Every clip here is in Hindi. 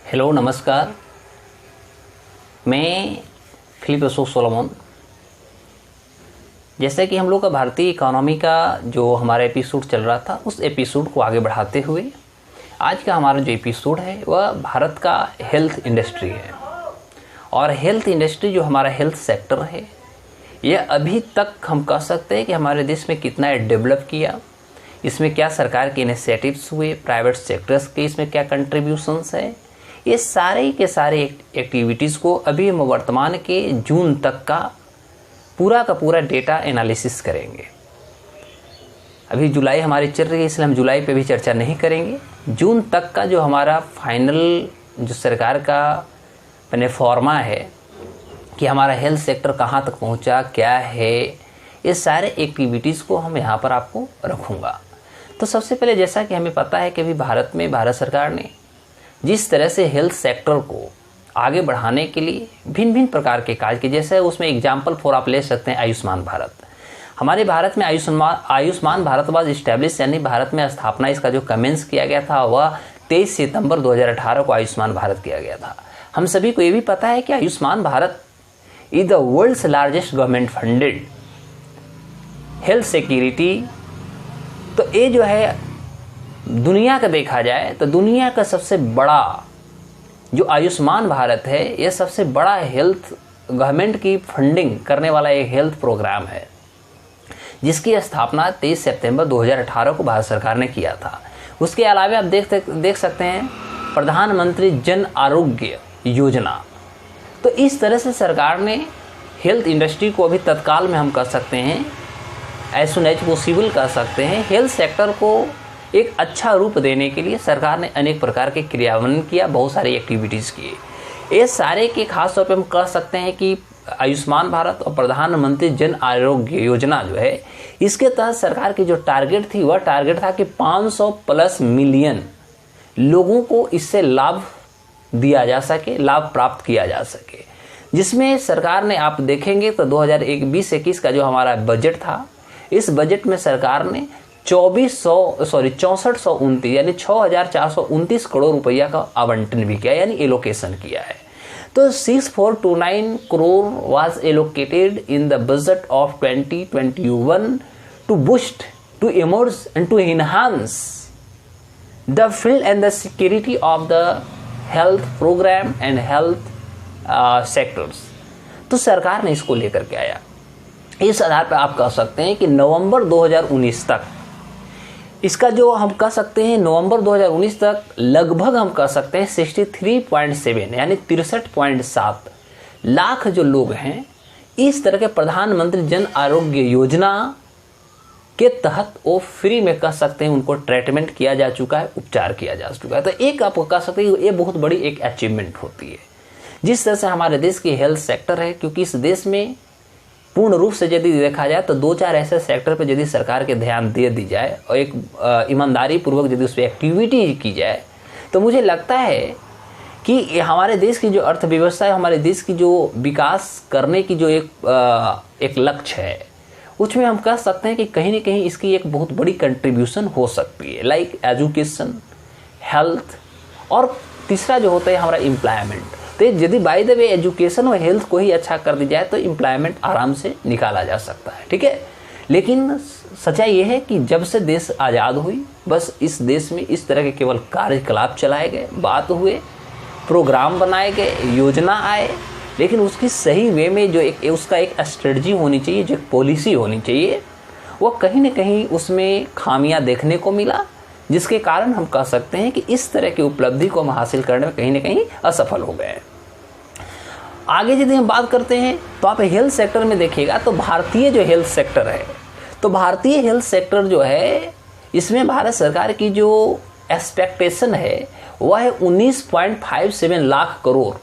हेलो नमस्कार, मैं फिलिप अशोक सोलोमन। जैसे कि हम लोग का भारतीय इकोनॉमी का जो हमारा एपिसोड चल रहा था, उस एपिसोड को आगे बढ़ाते हुए आज का हमारा जो एपिसोड है वह भारत का हेल्थ इंडस्ट्री है। और हेल्थ इंडस्ट्री जो हमारा हेल्थ सेक्टर है, यह अभी तक हम कह सकते हैं कि हमारे देश में कितना डेवलप किया, इसमें क्या सरकार के इनिशिएटिव्स हुए, प्राइवेट सेक्टर्स के इसमें क्या कंट्रीब्यूशंस है, ये सारे के सारे एक्टिविटीज़ को अभी हम वर्तमान के जून तक का पूरा डेटा एनालिसिस करेंगे। अभी जुलाई हमारी चल रही है, इसलिए हम जुलाई पे भी चर्चा नहीं करेंगे। जून तक का जो हमारा फाइनल जो सरकार का प्लेटफॉर्मा है कि हमारा हेल्थ सेक्टर कहाँ तक पहुँचा, क्या है, ये सारे एक्टिविटीज़ को हम यहाँ पर आपको रखूँगा। तो सबसे पहले जैसा कि हमें पता है कि अभी भारत सरकार ने जिस तरह से हेल्थ सेक्टर को आगे बढ़ाने के लिए भिन्न भिन्न प्रकार के कार्य किए, जैसे उसमें एग्जाम्पल फॉर आप ले सकते हैं आयुष्मान भारत। हमारे भारत में आयुष्मान भारत वाज इस्टेब्लिश, यानी भारत में स्थापना इसका जो कमेंस किया गया था वह 23 सितंबर 2018 को आयुष्मान भारत किया गया था। हम सभी को ये भी पता है कि Ayushman Bharat is the world's largest government funded health security. तो ये जो है दुनिया का देखा जाए तो दुनिया का सबसे बड़ा जो आयुष्मान भारत है, यह सबसे बड़ा हेल्थ गवर्नमेंट की फंडिंग करने वाला एक हेल्थ प्रोग्राम है, जिसकी स्थापना 23 सितंबर 2018 को भारत सरकार ने किया था। उसके अलावा आप देख सकते हैं प्रधानमंत्री जन आरोग्य योजना। तो इस तरह से सरकार ने हेल्थ इंडस्ट्री को अभी तत्काल में हम कर सकते हैं, एज सुन एज पॉसिबल कर सकते हैं, हेल्थ सेक्टर को एक अच्छा रूप देने के लिए सरकार ने अनेक प्रकार के क्रियान्वयन किया, बहुत सारी एक्टिविटीज़ किए। ये सारे के खास तौर पे हम कह सकते हैं कि आयुष्मान भारत और प्रधानमंत्री जन आरोग्य योजना जो है, इसके तहत सरकार की जो टारगेट थी वह टारगेट था कि 500+ मिलियन लोगों को इससे लाभ दिया जा सके, लाभ प्राप्त किया जा सके। जिसमें सरकार ने आप देखेंगे तो 2020-21 का जो हमारा बजट था, इस बजट में सरकार ने 6429 यानी 6429 करोड़ रुपया का आवंटन भी किया, यानी एलोकेशन किया है। तो 6429 crore was allocated in the budget of 2021 to boost, to emerge and to enhance the field and the security of the health programme and health sectors. तो सरकार ने इसको लेकर के आया। इस आधार पर आप कह सकते हैं कि नवंबर 2019 तक इसका जो हम कह सकते हैं, नवंबर 2019 तक लगभग हम कह सकते हैं 63.7 यानी 63.7 लाख जो लोग हैं, इस तरह के प्रधानमंत्री जन आरोग्य योजना के तहत वो फ्री में कह सकते हैं उनको ट्रीटमेंट किया जा चुका है, उपचार किया जा चुका है। तो एक आप कह सकते हैं ये बहुत बड़ी एक अचीवमेंट होती है जिस तरह से हमारे देश की हेल्थ सेक्टर है। क्योंकि इस देश में पूर्ण रूप से यदि देखा जाए तो 2-4 ऐसे सेक्टर पर यदि सरकार के ध्यान दे दी जाए और एक ईमानदारी पूर्वक यदि उस पर एक्टिविटी की जाए, तो मुझे लगता है कि हमारे देश की जो अर्थव्यवस्था है, हमारे देश की जो विकास करने की जो एक लक्ष्य है, उसमें हम कह सकते हैं कि कहीं ना कहीं इसकी एक बहुत बड़ी कंट्रीब्यूशन हो सकती है, लाइक एजुकेशन, हेल्थ, और तीसरा जो होता है हमारा एम्प्लॉयमेंट। तो यदि बाय द वे एजुकेशन और हेल्थ को ही अच्छा कर दी जाए तो एम्प्लॉयमेंट आराम से निकाला जा सकता है, ठीक है। लेकिन सच्चाई ये है कि जब से देश आज़ाद हुई, बस इस देश में इस तरह के केवल कार्यकलाप चलाए गए, बात हुए, प्रोग्राम बनाए गए, योजना आए, लेकिन उसकी सही वे में जो एक उसका एक स्ट्रेटजी होनी चाहिए, जो एक पॉलिसी होनी चाहिए, वो कहीं ना कहीं उसमें खामियां देखने को मिला, जिसके कारण हम कह सकते हैं कि इस तरह की उपलब्धि को हम हासिल करने में कहीं ना कहीं असफल हो गए। आगे यदि हम बात करते हैं तो आप हेल्थ सेक्टर में देखिएगा तो भारतीय जो हेल्थ सेक्टर है, तो भारतीय हेल्थ सेक्टर जो है, इसमें भारत सरकार की जो एक्सपेक्टेशन है वह है 19.57 लाख करोड़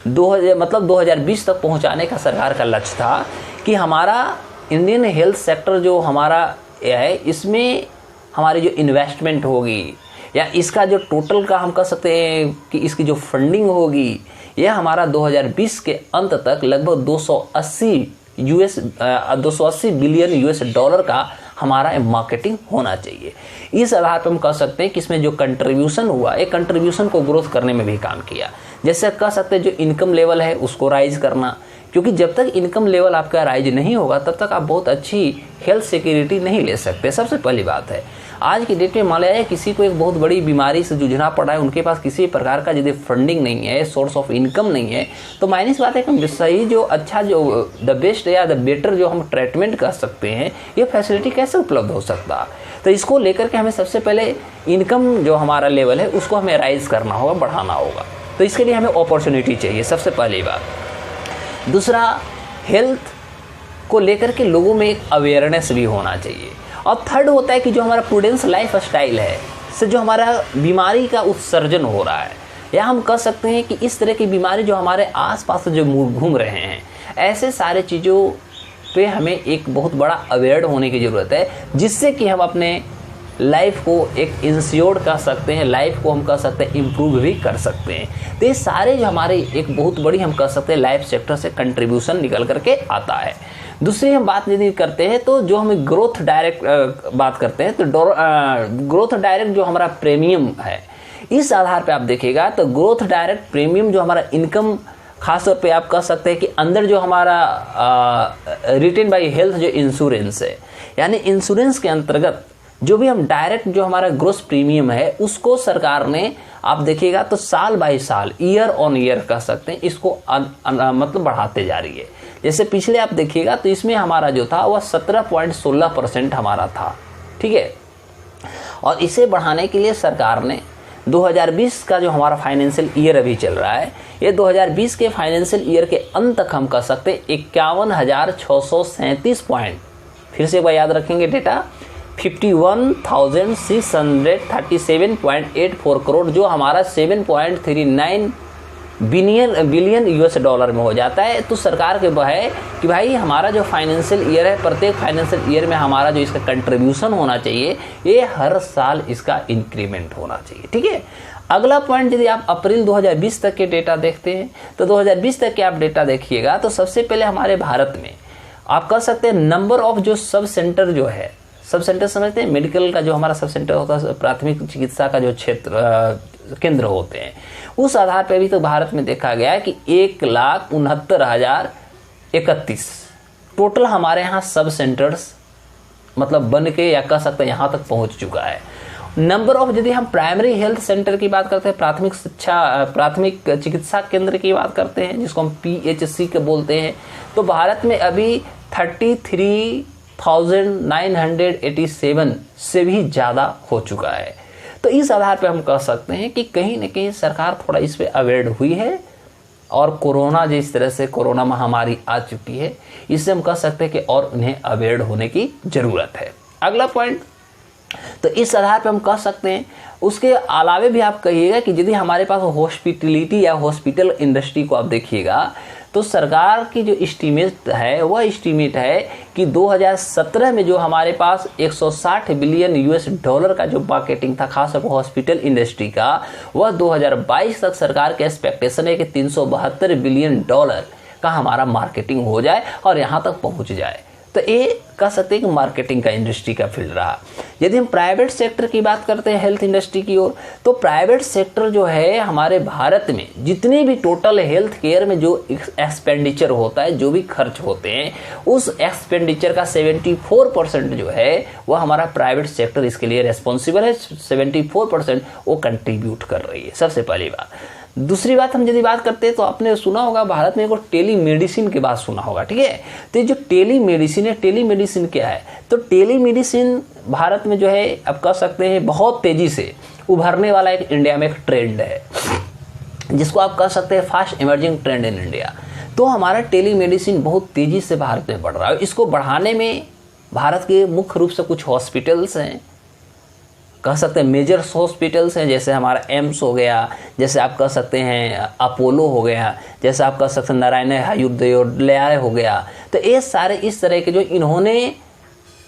2020 तक पहुंचाने का सरकार का लक्ष्य था कि हमारा इंडियन हेल्थ सेक्टर जो हमारा है, इसमें हमारी जो इन्वेस्टमेंट होगी या इसका जो टोटल का हम कह सकते हैं कि इसकी जो फंडिंग होगी, यह हमारा 2020 के अंत तक लगभग 280 बिलियन US डॉलर का हमारा मार्केटिंग होना चाहिए। इस आधार पर हम कह सकते हैं कि इसमें जो कंट्रीब्यूशन हुआ, एक कंट्रीब्यूशन को ग्रोथ करने में भी काम किया। जैसे कह सकते हैं जो इनकम लेवल है उसको राइज करना, क्योंकि जब तक इनकम लेवल आपका राइज नहीं होगा तब तक आप बहुत अच्छी हेल्थ सिक्योरिटी नहीं ले सकते। सबसे पहली बात है, आज की डेट में मान लिया किसी को एक बहुत बड़ी बीमारी से जूझना पड़ा है, उनके पास किसी प्रकार का यदि फंडिंग नहीं है, सोर्स ऑफ इनकम नहीं है, तो माइनस बात है कि हम सही जो अच्छा जो द बेस्ट या द बेटर जो हम ट्रीटमेंट कर सकते हैं, ये फैसिलिटी कैसे उपलब्ध हो सकता। तो इसको लेकर के हमें सबसे पहले इनकम जो हमारा लेवल है उसको हमें राइज करना होगा, बढ़ाना होगा। तो इसके लिए हमें अपॉर्चुनिटी चाहिए, सबसे पहली बात। दूसरा, हेल्थ को लेकर के लोगों में एक अवेयरनेस भी होना चाहिए। और थर्ड होता है कि जो हमारा प्रूडेंस लाइफ स्टाइल है, से जो हमारा बीमारी का उत्सर्जन हो रहा है, या हम कह सकते हैं कि इस तरह की बीमारी जो हमारे आसपास जो घूम रहे हैं, ऐसे सारे चीज़ों पे हमें एक बहुत बड़ा अवेयर होने की ज़रूरत है, जिससे कि हम अपने लाइफ को एक इंश्योर्ड कर सकते हैं, लाइफ को हम कह सकते हैं इम्प्रूव भी कर सकते हैं। तो ये सारे जो हमारे एक बहुत बड़ी हम कह सकते हैं लाइफ सेक्टर से कंट्रीब्यूशन निकल करके आता है। दूसरी हम बात यदि करते हैं तो जो हम ग्रोथ डायरेक्ट बात करते हैं, तो ग्रोथ डायरेक्ट जो हमारा प्रीमियम है, इस आधार पे आप देखिएगा तो ग्रोथ डायरेक्ट प्रीमियम जो हमारा इनकम खास तौर पे आप कह सकते हैं कि अंदर जो हमारा रिटेन बाय हेल्थ जो इंश्योरेंस है, यानी इंश्योरेंस के अंतर्गत जो भी हम डायरेक्ट जो हमारा ग्रोस प्रीमियम है उसको सरकार ने आप देखिएगा तो साल बाय साल, ईयर ऑन ईयर कह सकते हैं, इसको मतलब बढ़ाते जा रही है। जैसे पिछले आप देखिएगा तो इसमें हमारा जो था वह 17.16% हमारा था, ठीक है। और इसे बढ़ाने के लिए सरकार ने 2020 का जो हमारा फाइनेंशियल ईयर अभी चल रहा है, ये 2020 के फाइनेंशियल ईयर के अंत तक हम कह सकते हैं 51,637 पॉइंट, फिर से एक बार याद रखेंगे डेटा, 51,637.84 करोड़, जो हमारा 7.39 बिलियन यूएस डॉलर में हो जाता है। तो सरकार के वह है कि भाई हमारा जो फाइनेंशियल ईयर है, प्रत्येक फाइनेंशियल ईयर में हमारा जो इसका कंट्रीब्यूशन होना चाहिए, ये हर साल इसका इंक्रीमेंट होना चाहिए, ठीक है। अगला पॉइंट, यदि आप अप्रैल 2020 तक के डेटा देखते हैं तो 2020 तक के आप डेटा देखिएगा तो सबसे पहले हमारे भारत में आप कह सकते हैं नंबर ऑफ जो सब सेंटर जो है, सब सेंटर समझते हैं, मेडिकल का जो हमारा सब सेंटर होता है, प्राथमिक चिकित्सा का जो क्षेत्र केंद्र होते हैं, उस आधार पर भी तो भारत में देखा गया है कि 1,69,031 टोटल हमारे यहाँ सब सेंटर्स मतलब बन के या कह सकते हैं यहाँ तक पहुँच चुका है। नंबर ऑफ यदि हम प्राइमरी हेल्थ सेंटर की बात करते हैं, प्राथमिक चिकित्सा केंद्र की बात करते हैं, जिसको हम PHC के बोलते हैं, तो भारत में अभी 33,987 से भी ज़्यादा हो चुका है। तो इस आधार पे हम कह सकते हैं कि कहीं न कहीं सरकार थोड़ा इस पे अवेयर हुई है, और कोरोना जिस तरह से कोरोना महामारी आ चुकी है, इससे हम कह सकते हैं कि और उन्हें अवेयर होने की ज़रूरत है। अगला पॉइंट, तो इस आधार पे हम कह सकते हैं, उसके अलावे भी आप कहिएगा कि यदि हमारे पास हॉस्पिटलिटी या हॉस्पिटल इंडस्ट्री को आप देखिएगा तो सरकार की जो एस्टीमेट है वह एस्टीमेट है कि 2017 में जो हमारे पास 160 बिलियन यूएस डॉलर का जो मार्केटिंग था खासतौर पर हॉस्पिटल इंडस्ट्री का, वह 2022 तक सरकार के एक्सपेक्टेशन है कि 372 बिलियन डॉलर का हमारा मार्केटिंग हो जाए और यहाँ तक पहुँच जाए। तो ये कह सकते हैं कि मार्केटिंग का इंडस्ट्री का फील्ड रहा। यदि हम प्राइवेट सेक्टर की बात करते हैं हेल्थ इंडस्ट्री की ओर, तो प्राइवेट सेक्टर जो है हमारे भारत में जितने भी टोटल हेल्थ केयर में जो एक्सपेंडिचर होता है, जो भी खर्च होते हैं, उस एक्सपेंडिचर का 74% जो है वह हमारा प्राइवेट सेक्टर इसके लिए रेस्पॉन्सिबल है। 74% वो कंट्रीब्यूट कर रही है, सबसे पहली बात। दूसरी बात हम यदि बात करते हैं तो आपने सुना होगा भारत में एक टेली मेडिसिन की बात सुना होगा, ठीक है। तो ये जो टेली मेडिसिन है, टेली मेडिसिन क्या है, तो टेली मेडिसिन भारत में जो है अब कह सकते हैं बहुत तेजी से उभरने वाला एक इंडिया में एक ट्रेंड है, जिसको आप कह सकते हैं fast emerging trend in India. तो हमारा टेली मेडिसिन बहुत तेजी से भारत में बढ़ रहा है। इसको बढ़ाने में भारत के मुख्य रूप से कुछ हॉस्पिटल्स हैं, कह सकते हैं मेजर हॉस्पिटल्स हैं, जैसे हमारा एम्स हो गया, जैसे आप कह सकते हैं अपोलो हो गया, जैसे आप कह सकते हैं नारायण आयुर्वेद हो गया। तो ये सारे इस तरह के जो इन्होंने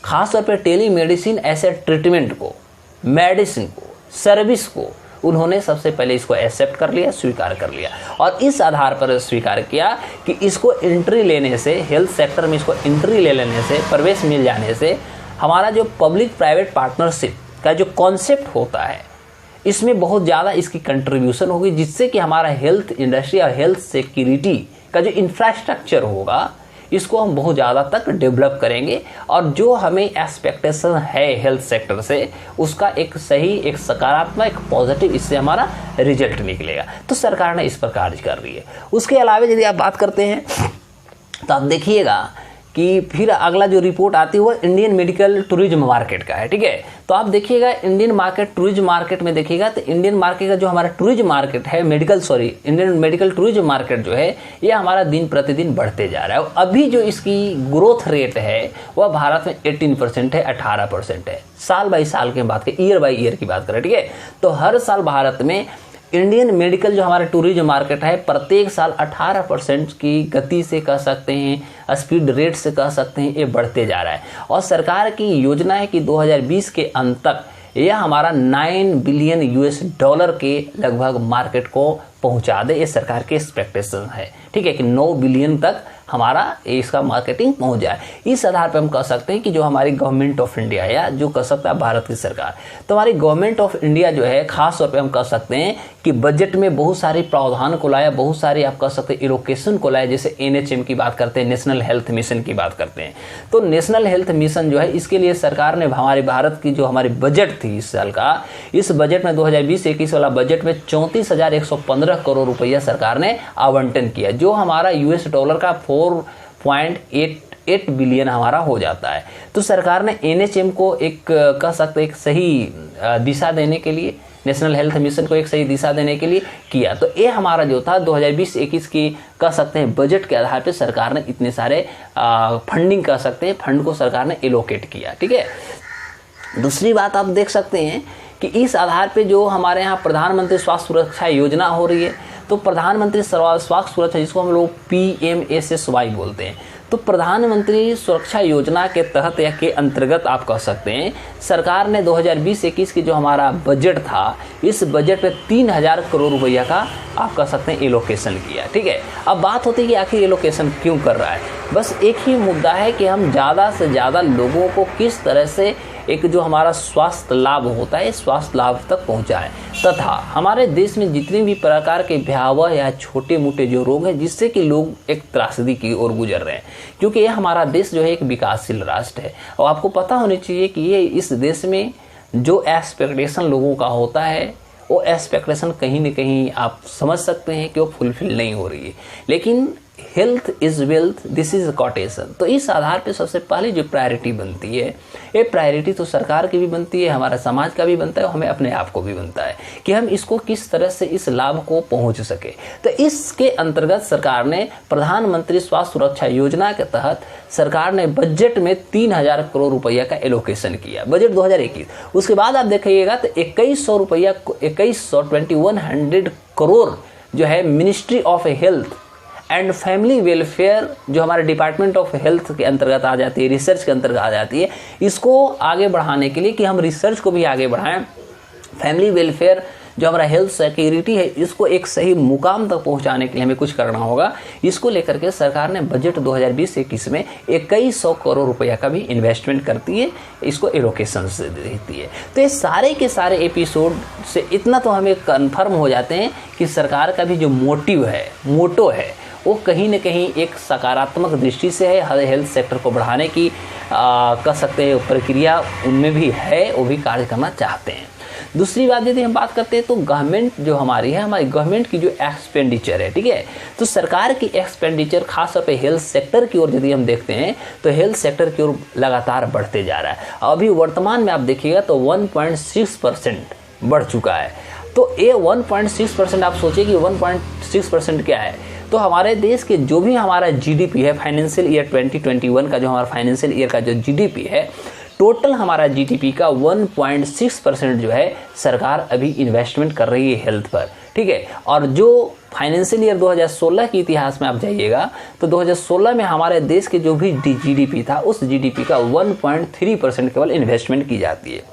खासतौर पर टेली मेडिसिन ऐसे ट्रीटमेंट को, मेडिसिन को, सर्विस को उन्होंने सबसे पहले इसको एक्सेप्ट कर लिया, स्वीकार कर लिया, और इस आधार पर स्वीकार किया कि इसको एंट्री लेने से, हेल्थ सेक्टर में इसको एंट्री ले लेने से, प्रवेश मिल जाने से हमारा जो पब्लिक प्राइवेट पार्टनरशिप का जो कॉन्सेप्ट होता है इसमें बहुत ज़्यादा इसकी कंट्रीब्यूशन होगी, जिससे कि हमारा हेल्थ इंडस्ट्री और हेल्थ सिक्योरिटी का जो इंफ्रास्ट्रक्चर होगा इसको हम बहुत ज़्यादा तक डेवलप करेंगे और जो हमें एक्सपेक्टेशन है हेल्थ सेक्टर से उसका एक सही, एक सकारात्मक, एक पॉजिटिव इससे हमारा रिजल्ट निकलेगा। तो सरकार ने इस पर कार्य कर रही है। उसके अलावा यदि आप बात करते हैं तो आप देखिएगा कि फिर अगला जो रिपोर्ट आती है वो इंडियन मेडिकल टूरिज्म मार्केट का है, ठीक है। तो आप देखिएगा इंडियन मार्केट टूरिज्म मार्केट में देखिएगा तो इंडियन मार्केट का जो हमारा टूरिज्म मार्केट है इंडियन मेडिकल टूरिज्म मार्केट जो है ये हमारा दिन प्रतिदिन बढ़ते जा रहा है। अभी जो इसकी ग्रोथ रेट है वह भारत में 18% है, 18% है। साल बाई साल की बात करें, ईयर बाई ईयर की बात करें, ठीक है। तो हर साल भारत में इंडियन मेडिकल जो हमारा टूरिज्म मार्केट है प्रत्येक साल 18% की गति से कह सकते हैं, स्पीड रेट से कह सकते हैं, ये बढ़ते जा रहा है। और सरकार की योजना है कि 2020 के अंत तक यह हमारा $9 बिलियन के लगभग मार्केट को पहुंचा दे। ये सरकार के एक्सपेक्टेशन है, ठीक है, कि 9 बिलियन तक हमारा इसका मार्केटिंग पहुंच जाए। इस आधार पर हम कह सकते हैं कि जो हमारी गवर्नमेंट ऑफ इंडिया या जो कह सकता है भारत की सरकार, तो हमारी गवर्नमेंट ऑफ इंडिया जो है खास तौर पे हम कह सकते हैं कि बजट में बहुत सारे प्रावधान को लाया, बहुत सारे आप कह सकते हैं एलोकेशन को लाया। जैसे NHM की बात करते हैं, नेशनल हेल्थ मिशन की बात करते हैं, तो नेशनल हेल्थ मिशन जो है इसके लिए सरकार ने हमारे भारत की जो हमारी बजट थी इस साल का, इस बजट में 2020-21 वाला बजट में 34,115 करोड़ रुपया सरकार ने आवंटन किया, जो हमारा $4.88 बिलियन हमारा हो जाता है। तो सरकार ने NHM को एक कह सकते एक सही दिशा देने के लिए, नेशनल हेल्थ मिशन को एक सही दिशा देने के लिए किया। तो ये हमारा जो था 2020-21 की कह सकते हैं बजट के आधार पे सरकार ने इतने सारे फंडिंग कह सकते हैं, फंड को सरकार ने एलोकेट किया, ठीक है। दूसरी बात आप देख सकते हैं कि इस आधार पे जो हमारे यहाँ प्रधानमंत्री स्वास्थ्य सुरक्षा योजना हो रही है, तो प्रधानमंत्री स्वास्थ्य सुरक्षा जिसको हम लोग PMSSY बोलते हैं, तो प्रधानमंत्री सुरक्षा योजना के तहत या के अंतर्गत आप कह सकते हैं सरकार ने 2020-21 की जो हमारा बजट था इस बजट में 3,000 करोड़ रुपया का आप कह सकते हैं एलोकेशन किया, ठीक है। अब बात होती है कि आखिर एलोकेशन क्यों कर रहा है, बस एक ही मुद्दा है कि हम ज़्यादा से ज़्यादा लोगों को किस तरह से एक जो हमारा स्वास्थ्य लाभ होता है स्वास्थ्य लाभ तक पहुंचाएं, तथा हमारे देश में जितने भी प्रकार के भयावह या छोटे मोटे जो रोग हैं जिससे कि लोग एक त्रासदी की ओर गुजर रहे हैं, क्योंकि ये हमारा देश जो है एक विकासशील राष्ट्र है। और आपको पता होना चाहिए कि ये इस देश में जो एक्सपेक्टेशन लोगों का होता है वो एक्सपेक्टेशन कहीं ना कहीं आप समझ सकते हैं कि वो फुलफिल नहीं हो रही है। लेकिन health is wealth, this is quotation. तो इस आधार पे सबसे पहले जो प्रायोरिटी बनती है, ये प्रायोरिटी तो सरकार की भी बनती है, हमारा समाज का भी बनता है और हमें अपने आप को भी बनता है कि हम इसको किस तरह से इस लाभ को पहुंच सके। तो इसके अंतर्गत सरकार ने प्रधानमंत्री स्वास्थ्य सुरक्षा योजना के तहत सरकार ने बजट में 3,000 करोड़ रुपया का एलोकेशन किया, बजट 2021। उसके बाद आप देखिएगा तो 2100 करोड़ जो है ministry of health and family welfare जो हमारे डिपार्टमेंट ऑफ हेल्थ के अंतर्गत आ जाती है, रिसर्च के अंतर्गत आ जाती है, इसको आगे बढ़ाने के लिए कि हम रिसर्च को भी आगे बढ़ाएं, फैमिली वेलफेयर जो हमारा हेल्थ सिक्योरिटी है इसको एक सही मुकाम तक पहुंचाने के लिए हमें कुछ करना होगा। इसको लेकर के सरकार ने बजट 2020-21 में 2100 करोड़ रुपया का भी इन्वेस्टमेंट करती है, इसको एलोकेशन से देती है। तो ये सारे के सारे एपिसोड से इतना तो हमें कन्फर्म हो जाते हैं कि सरकार का भी जो मोटिव है, मोटो है, वो कहीं न कहीं एक सकारात्मक दृष्टि से है, हेल्थ सेक्टर को बढ़ाने की कह सकते हैं प्रक्रिया उनमें भी है, वो भी कार्य करना चाहते हैं। दूसरी बात यदि हम बात करते हैं तो गवर्नमेंट जो हमारी है, हमारी गवर्नमेंट की जो एक्सपेंडिचर है, ठीक है, तो सरकार की एक्सपेंडिचर खासतौर पे हेल्थ सेक्टर की ओर यदि हम देखते हैं तो हेल्थ सेक्टर की ओर लगातार बढ़ते जा रहा है। अभी वर्तमान में आप देखिएगा तो 1.6% बढ़ चुका है। तो ये 1.6% आप सोचिए कि 1.6% क्या है, तो हमारे देश के जो भी हमारा GDP है फाइनेंशियल ईयर 2021 का जो हमारा फाइनेंशियल ईयर का जो GDP है, टोटल हमारा GDP का 1.6% जो है सरकार अभी इन्वेस्टमेंट कर रही है हेल्थ पर, ठीक है। और जो फाइनेंशियल ईयर 2016 के इतिहास में आप जाइएगा तो 2016 में हमारे देश के जो भी GDP था उस GDP का 1.3% केवल इन्वेस्टमेंट की जाती है।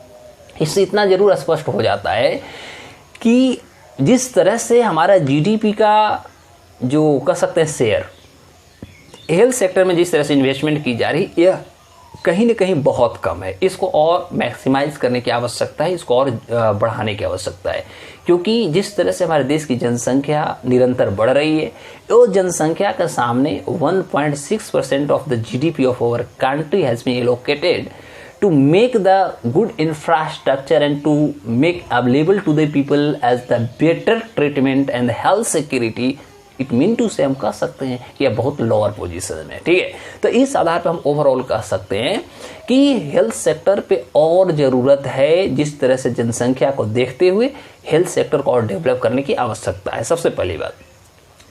इससे इतना जरूर स्पष्ट हो जाता है कि जिस तरह से हमारा GDP का जो कह सकते हैं शेयर हेल्थ सेक्टर में जिस तरह से इन्वेस्टमेंट की जा रही, यह कहीं ना कहीं बहुत कम है। इसको और मैक्सिमाइज करने की आवश्यकता है, इसको और बढ़ाने की आवश्यकता है, क्योंकि जिस तरह से हमारे देश की जनसंख्या निरंतर बढ़ रही है, तो जनसंख्या के सामने 1.6% of the GDP of our country has been allocated to make the good infrastructure and to make available to the people as the better treatment and health security, it mean to say हम कह सकते हैं कि यह बहुत लोअर पोजीशन में, ठीक है। तो इस आधार पर हम ओवरऑल कह सकते हैं कि हेल्थ सेक्टर पे और ज़रूरत है। जिस तरह से जनसंख्या को देखते हुए हेल्थ सेक्टर को और डेवलप करने की आवश्यकता है, सबसे पहली बात।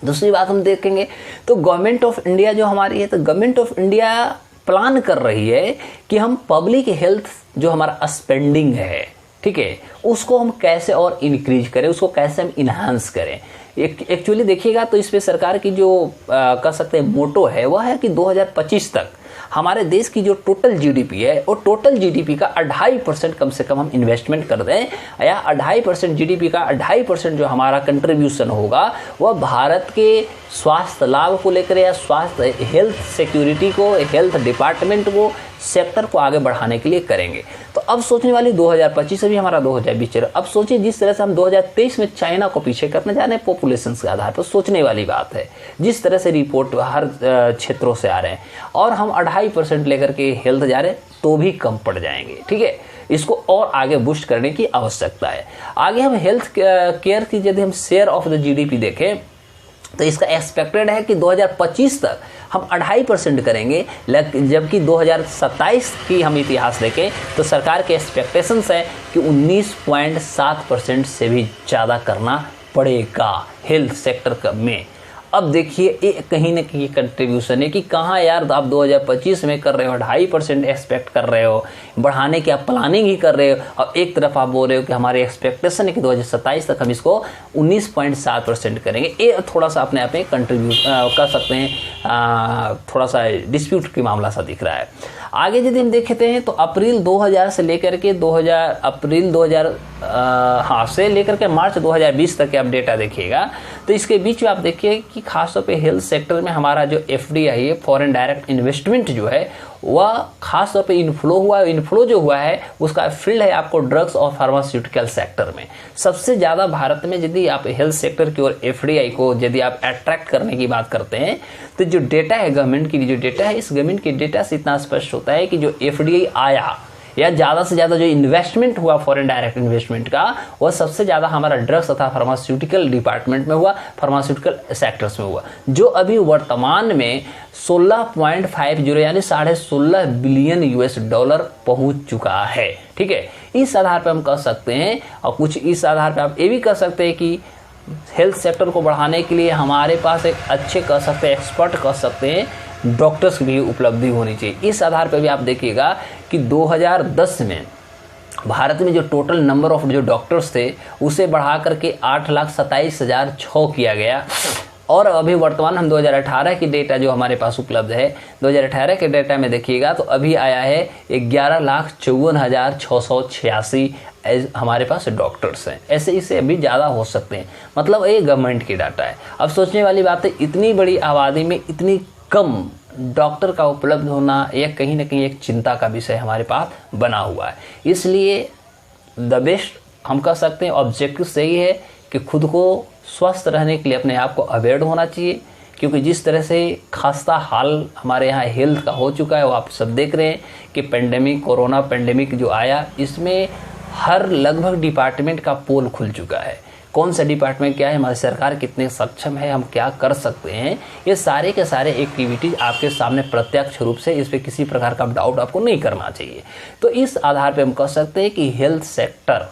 दूसरी बात हम देखेंगे तो गवर्नमेंट ऑफ इंडिया जो हमारी है, तो गवर्नमेंट ऑफ इंडिया प्लान कर रही है कि हम पब्लिक हेल्थ जो हमारा स्पेंडिंग है, ठीक है, उसको हम कैसे और इंक्रीज करें, उसको कैसे हम इन्हांस करें। एक्चुअली देखिएगा तो इस पे सरकार की जो कह सकते हैं मोटो है वह है कि 2025 तक हमारे देश की जो टोटल जीडीपी है वो टोटल जीडीपी का 2.5% कम से कम हम इन्वेस्टमेंट कर दें, या 2.5% जीडीपी का 2.5% जो हमारा कंट्रीब्यूशन होगा वह भारत के स्वास्थ्य लाभ को लेकर या स्वास्थ्य हेल्थ सिक्योरिटी को, हेल्थ डिपार्टमेंट को, सेक्टर को आगे बढ़ाने के लिए करेंगे। तो अब सोचने वाली 2025 से भी हमारा 2020 चल रहा। अब सोचिए जिस तरह से हम 2023 में चाइना को पीछे करने जा रहे हैं पॉपुलेशन के आधार पर, सोचने वाली बात है। जिस तरह से रिपोर्ट हर क्षेत्रों से आ रहे हैं और हम 2.5% लेकर के हेल्थ जा रहे हैं तो भी कम पड़ जाएंगे, ठीक है। इसको और आगे बूस्ट करने की आवश्यकता है। आगे हम हेल्थ केयर की यदि हम शेयर ऑफ द जीडीपी देखें तो इसका एक्सपेक्टेड है कि 2025 तक हम 2.5% करेंगे, जबकि 2027 की हम इतिहास देखें तो सरकार के एक्सपेक्टेशंस है कि 19.7% से भी ज़्यादा करना पड़ेगा हेल्थ सेक्टर में। अब देखिए ये कहीं ना कहीं कंट्रीब्यूशन है कि कहाँ यार आप 2025 में कर रहे हो 2.5% एक्सपेक्ट कर रहे हो, बढ़ाने की आप प्लानिंग ही कर रहे हो, और एक तरफ आप बोल रहे हो कि हमारी एक्सपेक्टेशन है कि 2027 तक हम इसको 19.7% करेंगे। ये थोड़ा सा अपने आप में कंट्रीब्यूट कर सकते हैं, थोड़ा सा डिस्प्यूट की मामला सा दिख रहा है। आगे यदि हम देखते हैं तो अप्रैल 2000 से लेकर के से लेकर के मार्च 2020 तक के आप डेटा देखिएगा तो इसके बीच में आप देखिए कि खासतौर पे हेल्थ सेक्टर में हमारा जो FDI है, फॉरेन डायरेक्ट इन्वेस्टमेंट जो है वह खासतौर पे इनफ्लो हुआ। इनफ्लो जो हुआ है उसका फील्ड है आपको ड्रग्स और फार्मास्यूटिकल सेक्टर में। सबसे ज़्यादा भारत में यदि आप हेल्थ सेक्टर की ओर FDI को यदि आप अट्रैक्ट करने की बात करते हैं तो जो डेटा है गवर्नमेंट की, जो डेटा है इस गवर्नमेंट के डेटा से इतना स्पष्ट होता है कि जो FDI आया या ज़्यादा से ज़्यादा जो इन्वेस्टमेंट हुआ फॉरेन डायरेक्ट इन्वेस्टमेंट का, वह सबसे ज़्यादा हमारा ड्रग्स तथा फार्मास्यूटिकल डिपार्टमेंट में हुआ, फार्मास्यूटिकल सेक्टर्स में हुआ, जो अभी वर्तमान में 16.50 यानी $16.5 बिलियन US पहुंच चुका है, ठीक है। इस आधार पर हम कह सकते हैं, और कुछ इस आधार पर आप ये भी कह सकते हैं कि हेल्थ सेक्टर को बढ़ाने के लिए हमारे पास एक अच्छे कह सकते हैं, एक्सपर्ट कह सकते हैं, डॉक्टर्स की भी उपलब्धि होनी चाहिए। इस आधार पर भी आप देखिएगा कि 2010 में भारत में जो टोटल नंबर ऑफ जो डॉक्टर्स थे उसे बढ़ा करके 8,27,006 किया गया, और अभी वर्तमान हम 2018 की डेटा जो हमारे पास उपलब्ध है, 2018 के डेटा में देखिएगा तो अभी आया है 11,54,686 हमारे पास डॉक्टर्स हैं। ऐसे इससे अभी ज़्यादा हो सकते हैं, मतलब ये गवर्नमेंट की डाटा है। अब सोचने वाली बात है, इतनी बड़ी आबादी में इतनी कम डॉक्टर का उपलब्ध होना यह कहीं ना कहीं एक चिंता का विषय हमारे पास बना हुआ है। इसलिए द बेस्ट हम कह सकते हैं ऑब्जेक्टिव सही है कि खुद को स्वस्थ रहने के लिए अपने आप को अवेयर होना चाहिए, क्योंकि जिस तरह से खास्ता हाल हमारे यहाँ हेल्थ का हो चुका है वो आप सब देख रहे हैं कि पेंडेमिक, कोरोना पेंडेमिक जो आया, इसमें हर लगभग डिपार्टमेंट का पोल खुल चुका है। कौन सा डिपार्टमेंट क्या है, हमारी सरकार कितने सक्षम है, हम क्या कर सकते हैं, ये सारे के सारे एक्टिविटीज आपके सामने प्रत्यक्ष रूप से, इस पर किसी प्रकार का डाउट आपको नहीं करना चाहिए। तो इस आधार पे हम कह सकते हैं कि हेल्थ सेक्टर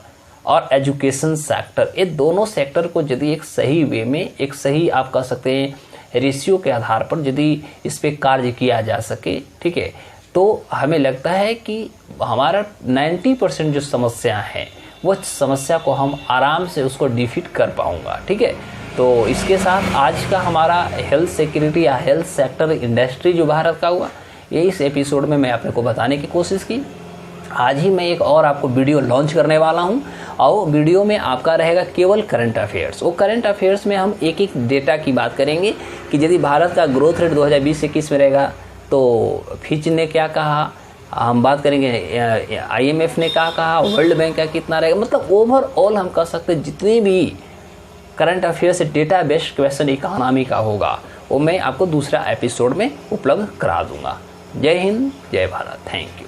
और एजुकेशन सेक्टर, ये दोनों सेक्टर को यदि एक सही वे में, एक सही आप कह सकते हैं रेशियो के आधार पर यदि इस पर कार्य किया जा सके, ठीक है, तो हमें लगता है कि हमारा 90% जो समस्या है वो समस्या को हम आराम से उसको डिफीट कर पाऊंगा, ठीक है। तो इसके साथ आज का हमारा हेल्थ सिक्योरिटी या हेल्थ सेक्टर इंडस्ट्री जो भारत का हुआ, ये इस एपिसोड में मैं आपने को बताने की कोशिश की। आज ही मैं एक और आपको वीडियो लॉन्च करने वाला हूं, और वीडियो में आपका रहेगा केवल करंट अफेयर्स। वो करंट अफेयर्स में हम एक एक डेटा की बात करेंगे कि यदि भारत का ग्रोथ रेट 2020-21 में रहेगा तो फिच ने क्या कहा, हम बात करेंगे IMF ने क्या कहा, वर्ल्ड बैंक का कितना रहेगा, मतलब ओवरऑल हम कह सकते हैं जितने भी current affairs data based question economy का होगा वो मैं आपको दूसरा एपिसोड में उपलब्ध करा दूंगा। जय हिंद, जय भारत, थैंक यू।